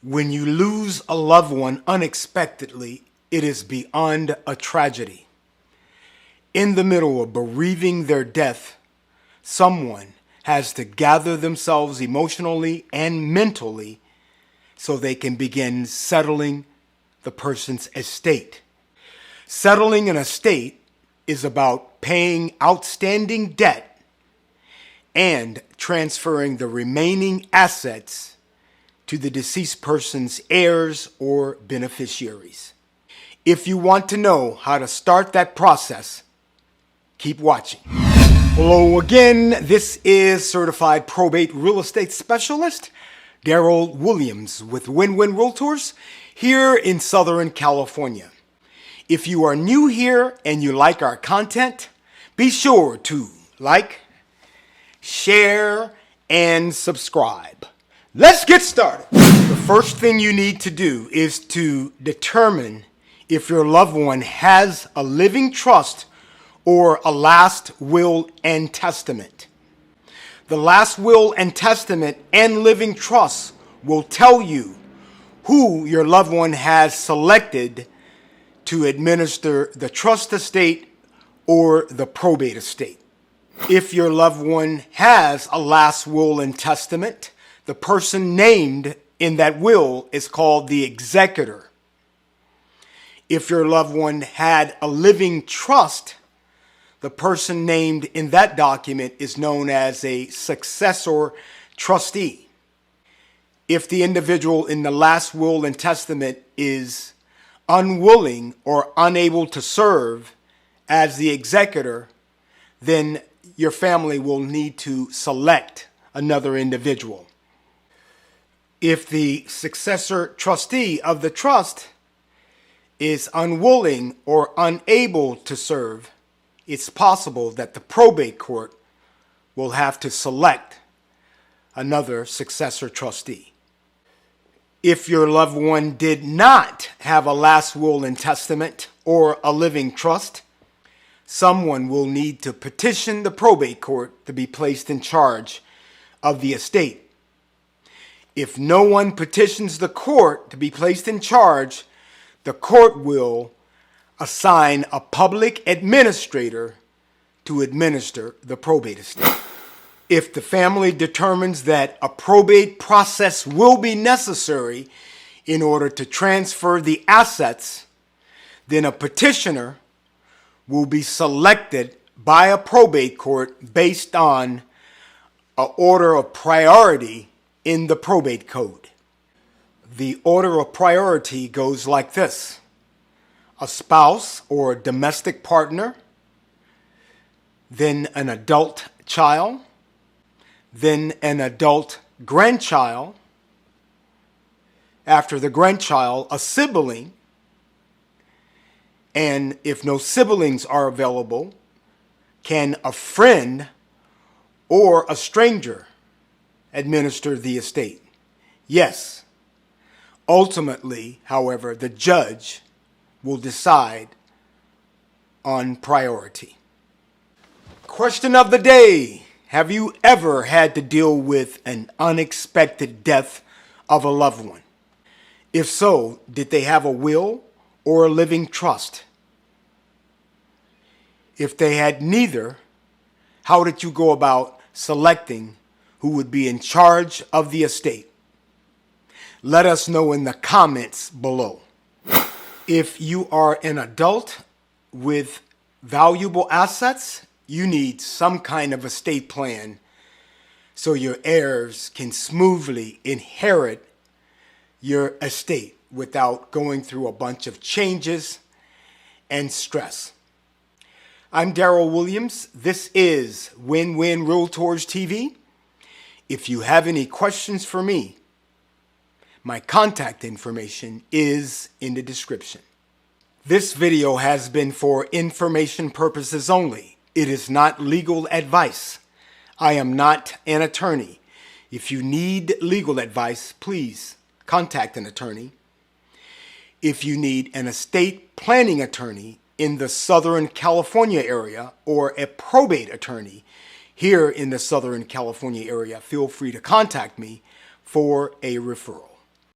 When you lose a loved one unexpectedly, it is beyond a tragedy. In the middle of bereaving their death, someone has to gather themselves emotionally and mentally so they can begin settling the person's estate. Settling an estate is about paying outstanding debt and transferring the remaining assets to the deceased person's heirs or beneficiaries. If you want to know how to start that process, keep watching. Hello again, this is Certified Probate Real Estate Specialist Daryl Williams with Win-Win Realtors here in Southern California. If you are new here and you like our content, be sure to like, share, and subscribe. Let's get started. The first thing you need to do is to determine if your loved one has a living trust or a last will and testament. The last will and testament and living trust will tell you who your loved one has selected to administer the trust estate or the probate estate. If your loved one has a last will and testament, the person named in that will is called the executor. If your loved one had a living trust, the person named in that document is known as a successor trustee. If the individual in the last will and testament is unwilling or unable to serve as the executor, then your family will need to select another individual. If the successor trustee of the trust is unwilling or unable to serve, it's possible that the probate court will have to select another successor trustee. If your loved one did not have a last will and testament or a living trust, someone will need to petition the probate court to be placed in charge of the estate. If no one petitions the court to be placed in charge, the court will assign a public administrator to administer the probate estate. If the family determines that a probate process will be necessary in order to transfer the assets, then a petitioner will be selected by a probate court based on an order of priority in the probate code. The order of priority goes like this: a spouse or domestic partner, then an adult child, then an adult grandchild, after the grandchild, a sibling, and if no siblings are available, can a friend or a stranger administer the estate? Yes. Ultimately, however, the judge will decide on priority. Question of the day: have you ever had to deal with an unexpected death of a loved one? If so, did they have a will or a living trust? If they had neither, how did you go about selecting who would be in charge of the estate? Let us know in the comments below. If you are an adult with valuable assets, you need some kind of estate plan so your heirs can smoothly inherit your estate without going through a bunch of changes and stress. I'm Daryl Williams. This is Win-Win Realtors TV. If you have any questions for me, my contact information is in the description. This video has been for information purposes only. It is not legal advice. I am not an attorney. If you need legal advice, please contact an attorney. If you need an estate planning attorney in the Southern California area or a probate attorney here in the Southern California area, feel free to contact me for a referral.